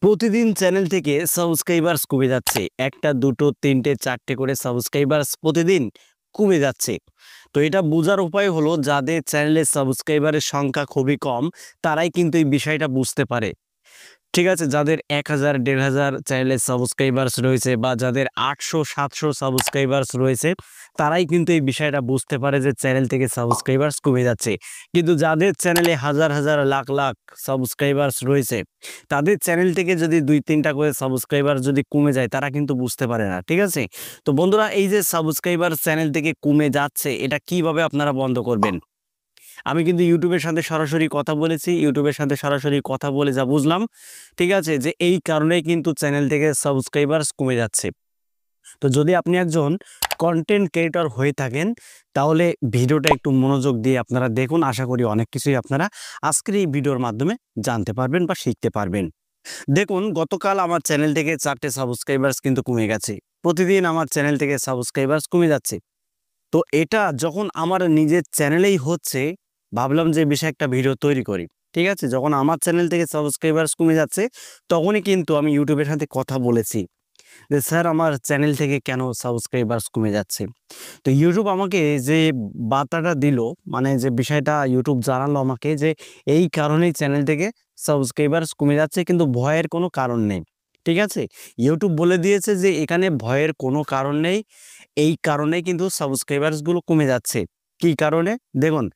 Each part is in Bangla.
প্রতিদিন চ্যানেল থেকে সাবস্ক্রাইবার্স কমে যাচ্ছে। একটা, দুটো, তিনটে, চারটে করে সাবস্ক্রাইবার্স প্রতিদিন কমে যাচ্ছে। তো এটা বোঝার উপায় হলো যাদের চ্যানেলে সাবস্ক্রাইবারের সংখ্যা খুবই কম, তারাই কিন্তু এই বিষয়টা বুঝতে পারে। ঠিক আছে, যাদের ১,০০০, ১,৫০০ চ্যানেলের সাবস্ক্রাইবার্স রয়েছে বা যাদের ৮০০, ৭০০ সাবস্ক্রাইবার্স রয়েছে, তারাই কিন্তু এই বিষয়টা বুঝতে পারে যে চ্যানেল থেকে সাবস্ক্রাইবার্স কমে যাচ্ছে। কিন্তু যাদের চ্যানেলে হাজার হাজার, লাখ লাখ সাবস্ক্রাইবার্স রয়েছে, তাদের চ্যানেল থেকে যদি ২-৩টা করে সাবস্ক্রাইবার যদি কমে যায়, তারা কিন্তু বুঝতে পারে না। ঠিক আছে? তো বন্ধুরা, এই যে সাবস্ক্রাইবার চ্যানেল থেকে কমে যাচ্ছে, এটা কিভাবে আপনারা বন্ধ করবেন? আমি কিন্তু ইউটিউবের সাথে সরাসরি কথা বলেছি। ইউটিউবের সাথে সরাসরি কথা বলে যা বুঝলাম, ঠিক আছে, যে এই কারণেই কিন্তু চ্যানেল থেকে সাবস্ক্রাইবার্স কমে যাচ্ছে। তো যদি আপনি একজন কন্টেন্ট ক্রিয়েটর হয়ে থাকেন, তাহলে ভিডিওটা একটু মনোযোগ দিয়ে আপনারা দেখুন। আশা করি অনেক কিছুই আপনারা আজকের এই ভিডিওর মাধ্যমে জানতে পারবেন বা শিখতে পারবেন। দেখুন, গতকাল আমার চ্যানেল থেকে 4টে সাবস্ক্রাইবার্স কিন্তু কমে গেছে। প্রতিদিন আমার চ্যানেল থেকে সাবস্ক্রাইবার্স কমে যাচ্ছে। তো এটা যখন আমার নিজের চ্যানেলেই হচ্ছে, ভাবলাম যে বিষয়ে একটা ভিডিও তৈরি করি। ঠিক আছে? যখন আমার চ্যানেল থেকে সাবস্ক্রাইবার্স কমে যাচ্ছে, তখনই কিন্তু আমি ইউটিউবের সাথে কথা বলেছি যে, "স্যার, আমার চ্যানেল থেকে কেন সাবস্ক্রাইবার্স কমে যাচ্ছে?" তো ইউটিউব আমাকে যে বার্তাটা দিল, মানে যে বিষয়টা ইউটিউব জানালো আমাকে যে, এই কারণেই চ্যানেল থেকে সাবস্ক্রাইবার্স কমে যাচ্ছে, কিন্তু ভয়ের কোনো কারণ নেই। ঠিক আছে? ইউটিউব বলে দিয়েছে যে এখানে ভয়ের কোনো কারণ নেই। এই কারণেই কিন্তু সাবস্ক্রাইবার্সগুলো কমে যাচ্ছে। কী কারণে? দেখুন,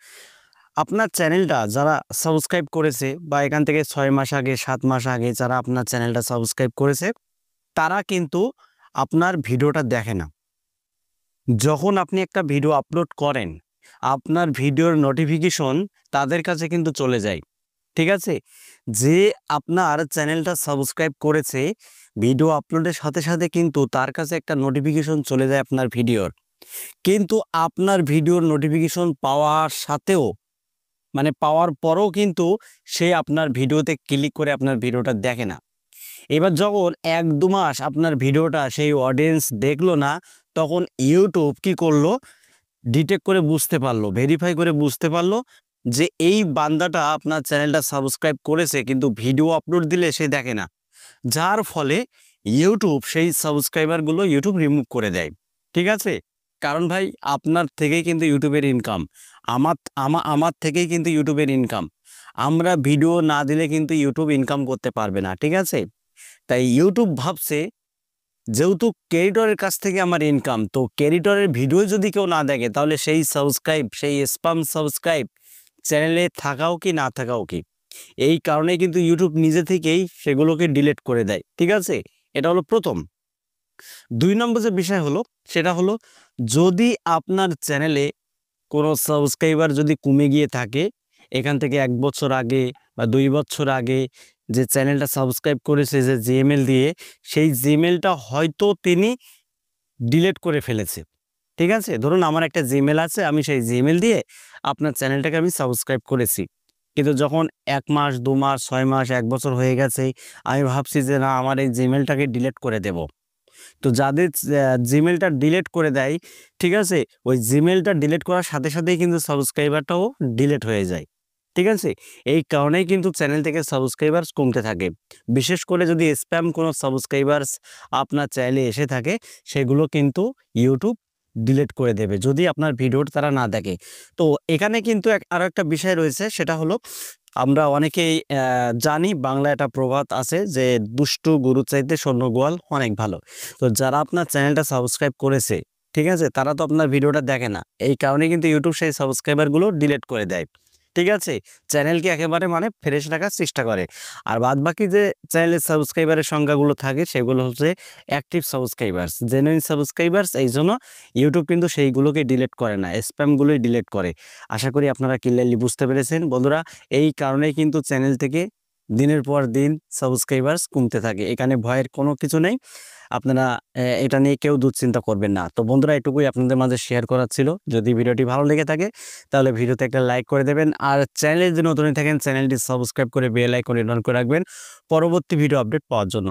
আপনার চ্যানেলটা যারা সাবস্ক্রাইব করেছে বা এখান থেকে ৬ মাস আগে, ৭ মাস আগে যারা আপনার চ্যানেলটা সাবস্ক্রাইব করেছে, তারা কিন্তু আপনার ভিডিওটা দেখে না। যখন আপনি একটা ভিডিও আপলোড করেন, আপনার ভিডিওর নোটিফিকেশন তাদের কাছে কিন্তু চলে যায়। ঠিক আছে? যে আপনার চ্যানেলটা সাবস্ক্রাইব করেছে, ভিডিও আপলোডের সাথে সাথে কিন্তু তার কাছে একটা নোটিফিকেশন চলে যায় আপনার ভিডিওর। কিন্তু আপনার ভিডিওর নোটিফিকেশন পাওয়ার সাথেও, মানে পাওয়ার পরেও কিন্তু সে আপনার ভিডিওতে ক্লিক করে আপনার ভিডিওটা দেখে না। এবার যখন ১-২ মাস আপনার ভিডিওটা সেই অডিয়েন্স দেখলো না, তখন ইউটিউব কি করলো? ডিটেক্ট করে বুঝতে পারলো, ভেরিফাই করে বুঝতে পারলো যে এই বান্দাটা আপনার চ্যানেলটা সাবস্ক্রাইব করেছে, কিন্তু ভিডিও আপলোড দিলে সে দেখে না। যার ফলে ইউটিউব সেই সাবস্ক্রাইবারগুলো ইউটিউব রিমুভ করে দেয়। ঠিক আছে? কারণ ভাই, আপনার থেকেই কিন্তু ইউটিউবের ইনকাম। আমার আমার থেকেই কিন্তু ইউটিউবের ইনকাম। আমরা ভিডিও না দিলে কিন্তু ইউটিউব ইনকাম করতে পারবে না। ঠিক আছে? তাই ইউটিউব ভাবছে, যেহেতু ক্রিয়েটরের কাছ থেকে আমার ইনকাম, তো ক্রিয়েটরের ভিডিও যদি কেউ না দেখে, তাহলে সেই সাবস্ক্রাইব, সেই স্প্যাম সাবস্ক্রাইব চ্যানেলে থাকাও কি না থাকাও কি। এই কারণেই কিন্তু ইউটিউব নিজে থেকেই সেগুলোকে ডিলিট করে দেয়। ঠিক আছে? এটা হলো প্রথম। ২ নম্বর যে বিষয় হলো, সেটা হলো, যদি আপনার চ্যানেলে কোনো সাবস্ক্রাইবার যদি কমে গিয়ে থাকে, এখান থেকে ১ বছর আগে বা ২ বছর আগে যে চ্যানেলটা সাবস্ক্রাইব করেছে যে জিমেইল দিয়ে, সেই জিমেইলটা হয়তো তিনি ডিলিট করে ফেলেছে। ঠিক আছে? ধরুন আমার একটা জিমেইল আছে, আমি সেই জিমেইল দিয়ে আপনার চ্যানেলটাকে আমি সাবস্ক্রাইব করেছি। কিন্তু যখন ১ মাস, ২ মাস, ৬ মাস, ১ বছর হয়ে গেছে, আমি ভাবছি যে না, আমার এই জিমেইলটাকে ডিলিট করে দেব। তো যাদের জিমেইলটা ডিলিট করে দেয়, ঠিক আছে? ওই জিমেইলটা ডিলিট করার সাথে সাথেই কিন্তু সাবস্ক্রাইবারটাও ডিলিট হয়ে যায়। ঠিক আছে? এই কারণেই কিন্তু চ্যানেল থেকে সাবস্ক্রাইবার্স কমতে থাকে। বিশেষ করে যদি স্প্যাম কোনো সাবস্ক্রাইবার্স আপনার চ্যানেলে এসে থাকে, সেগুলো কিন্তু ইউটিউব ডিলিট করে দেবে যদি আপনার ভিডিওটা তারা না দেখে। তো এখানে কিন্তু আরো একটা বিষয় রয়েছে, সেটা হলো, আমরা অনেকেই জানি, বাংলায় একটা প্রবাদ আছে যে, "দুষ্টু গরুর চাইতে শূন্য গোয়াল অনেক ভালো।" তো যারা আপনার চ্যানেলটা সাবস্ক্রাইব করেছে, ঠিক আছে, তারা তো আপনার ভিডিওটা দেখে না। এই কারণে কিন্তু ইউটিউব সেই সাবস্ক্রাইবারগুলো ডিলিট করে দেয়। ঠিক আছে? চ্যানেলকে একেবারে মানে ফ্রেশ রাখার চেষ্টা করে। আর বাদবাকি যে চ্যানেলের সাবস্ক্রাইবারের সংখ্যাগুলো থাকে, সেগুলো হচ্ছে অ্যাক্টিভ সাবস্ক্রাইবার্স, জেনুইন সাবস্ক্রাইবার্স। এইজন্য ইউটিউব কিন্তু সেইগুলোকে ডিলিট করে না, স্প্যামগুলোই ডিলিট করে। আশা করি আপনারা ক্লিয়ারলি বুঝতে পেরেছেন বন্ধুরা। এই কারণেই কিন্তু চ্যানেল থেকে দিনের পর দিন সাবস্ক্রাইবার্স কমতে থাকে। এখানে ভয়ের কোনো কিছু নেই। আপনারা এটা নিয়ে কেউ দুশ্চিন্তা করবেন না। তো বন্ধুরা, এটুকুই আপনাদের মাঝে শেয়ার করার ছিল। যদি ভিডিওটি ভালো লেগে থাকে, তাহলে ভিডিওতে একটা লাইক করে দেবেন। আর চ্যানেলে যদি নতুন থাকেন, চ্যানেলটি সাবস্ক্রাইব করে বেল আইকনে অন করে রাখবেন পরবর্তী ভিডিও আপডেট পাওয়ার জন্য।